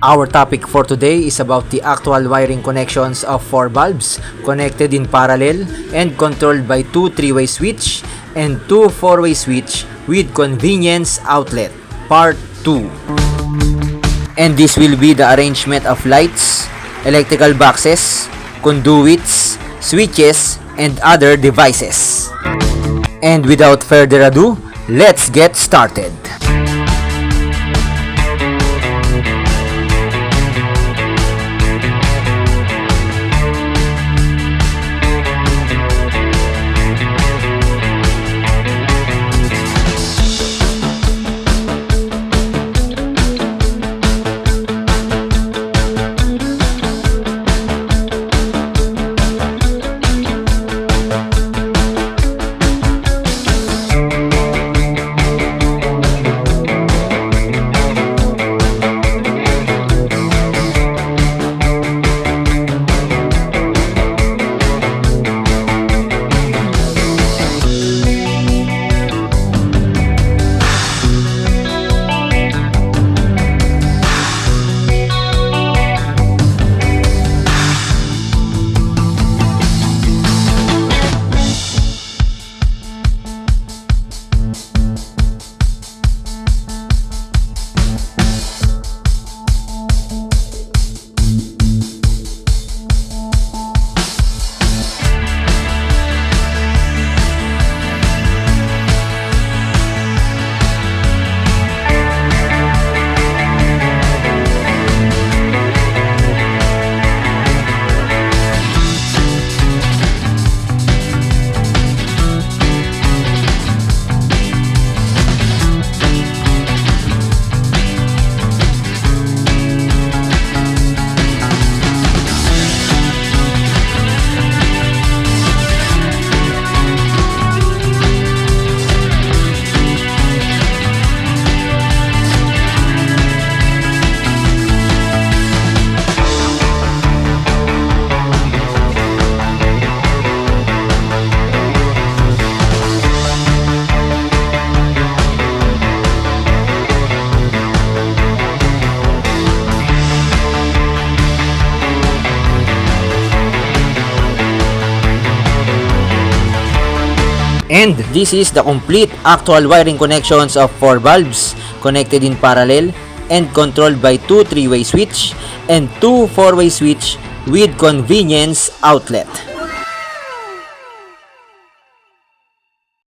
Our topic for today is about the actual wiring connections of 4 bulbs connected in parallel and controlled by 2 3-way switch and 2 4-way switch with convenience outlet, part 2. And this will be the arrangement of lights, electrical boxes, conduits, switches, and other devices. And without further ado, let's get started. And this is the complete actual wiring connections of 4 bulbs connected in parallel and controlled by 2 3-way switch and 2 4-way switch with convenience outlet.